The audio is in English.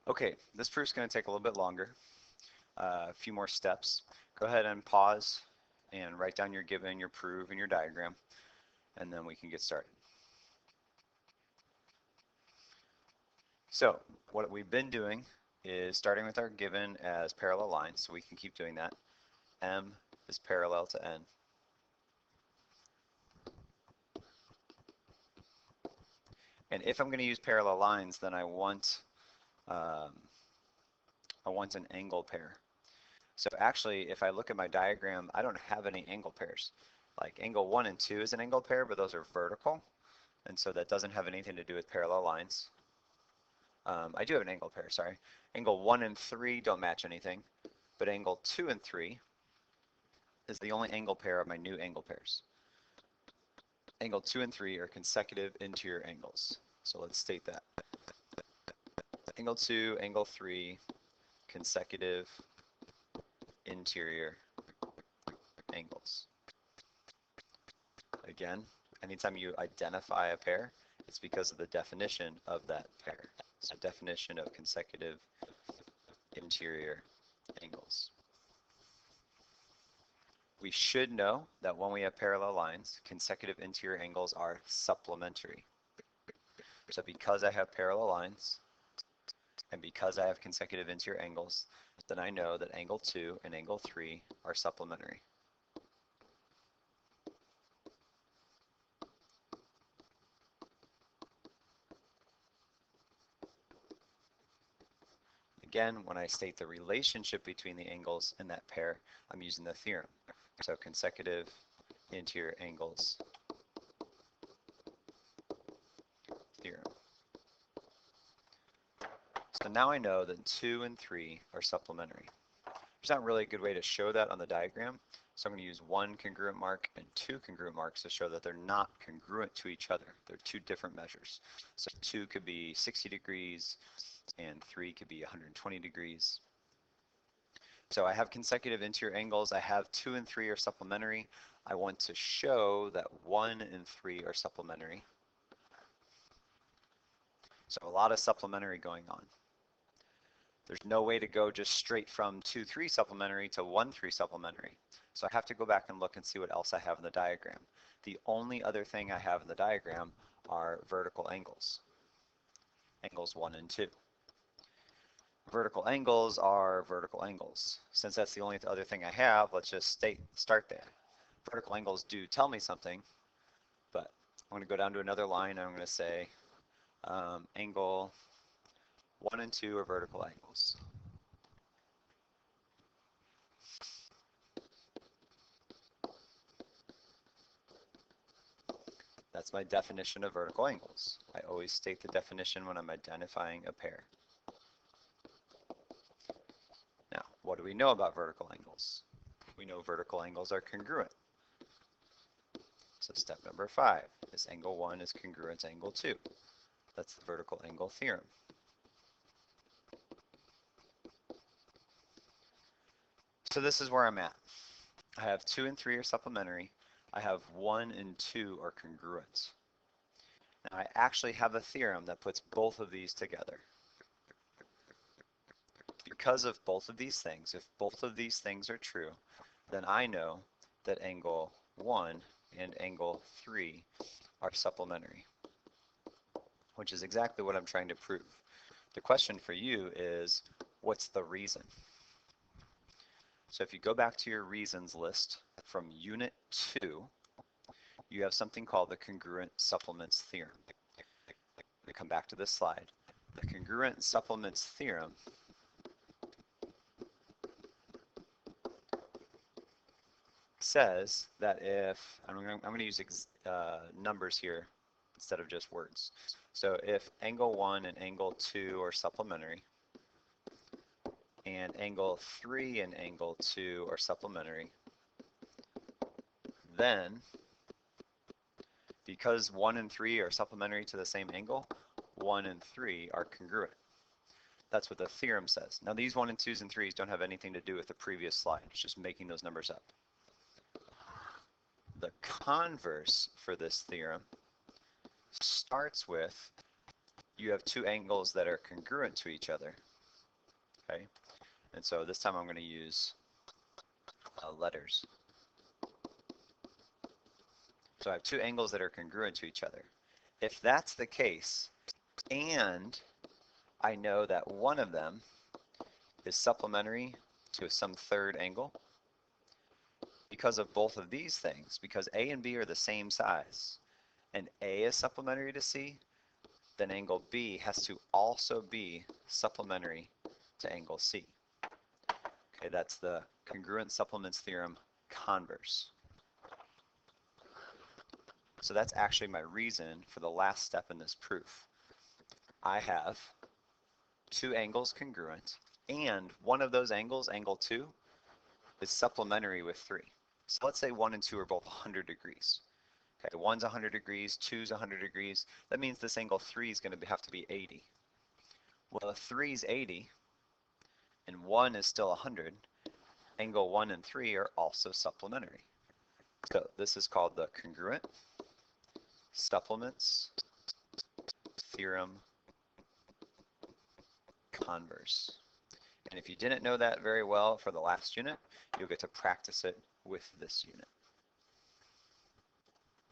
Okay, this proof's going to take a little bit longer, a few more steps. Go ahead and pause and write down your given, your proof, and your diagram, and then we can get started. So what we've been doing is starting with our given as parallel lines, so we can keep doing that. M is parallel to N. And if I'm going to use parallel lines, then I want an angle pair. So actually, if I look at my diagram, I don't have any angle pairs. Like angle 1 and 2 is an angle pair, but those are vertical, and so that doesn't have anything to do with parallel lines. I do have an angle pair, sorry. Angle 1 and 3 don't match anything, but angle 2 and 3 is the only angle pair of my new angle pairs. Angle 2 and 3 are consecutive interior angles. So let's state that. Angle 2, angle 3, consecutive interior angles. Again, anytime you identify a pair, it's because of the definition of that pair. So definition of consecutive interior angles. We should know that when we have parallel lines, consecutive interior angles are supplementary. So because I have parallel lines, and because I have consecutive interior angles, then I know that angle 2 and angle 3 are supplementary. Again, when I state the relationship between the angles in that pair, I'm using the theorem. So consecutive interior angles theorem. So now I know that 2 and 3 are supplementary. There's not really a good way to show that on the diagram, so I'm going to use one congruent mark and two congruent marks to show that they're not congruent to each other. They're two different measures. So 2 could be 60 degrees and 3 could be 120 degrees. So I have consecutive interior angles. I have 2 and 3 are supplementary. I want to show that 1 and 3 are supplementary. So a lot of supplementary going on. There's no way to go just straight from 2, 3 supplementary to 1, 3 supplementary. So I have to go back and look and see what else I have in the diagram. The only other thing I have in the diagram are vertical angles. Angles 1 and 2. Vertical angles are vertical angles. Since that's the only other thing I have, let's just start there. Vertical angles do tell me something, but I'm going to go down to another line and I'm going to say angle 1 and 2 are vertical angles. That's my definition of vertical angles. I always state the definition when I'm identifying a pair. Now, what do we know about vertical angles? We know vertical angles are congruent. So step number 5 is angle 1 is congruent to angle 2. That's the vertical angle theorem. So this is where I'm at. I have 2 and 3 are supplementary. I have 1 and 2 are congruent. Now I actually have a theorem that puts both of these together. Because of both of these things, if both of these things are true, then I know that angle 1 and angle 3 are supplementary, which is exactly what I'm trying to prove. The question for you is, what's the reason? So if you go back to your reasons list from Unit 2, you have something called the congruent supplements theorem. We come back to this slide. The congruent supplements theorem says that if, I'm going to use numbers here instead of just words. So if angle 1 and angle 2 are supplementary, and angle 3 and angle 2 are supplementary, then because 1 and 3 are supplementary to the same angle, 1 and 3 are congruent. That's what the theorem says. Now these 1 and 2s and 3s don't have anything to do with the previous slide. It's just making those numbers up. The converse for this theorem starts with you have two angles that are congruent to each other. okay? And so this time I'm going to use letters. So I have two angles that are congruent to each other. If that's the case, and I know that one of them is supplementary to some third angle, because of both of these things, because A and B are the same size, and A is supplementary to C, then angle B has to also be supplementary to angle C. Okay, that's the congruent supplements theorem converse. So that's actually my reason for the last step in this proof. I have two angles congruent, and one of those angles, angle 2, is supplementary with 3. So let's say 1 and 2 are both 100 degrees. Okay, 1's 100 degrees, 2's 100 degrees. That means this angle 3 is going to have to be 80. Well, if 3 is 80 and 1 is still 100, angle 1 and 3 are also supplementary. So this is called the congruent supplements theorem converse. And if you didn't know that very well for the last unit, you'll get to practice it with this unit.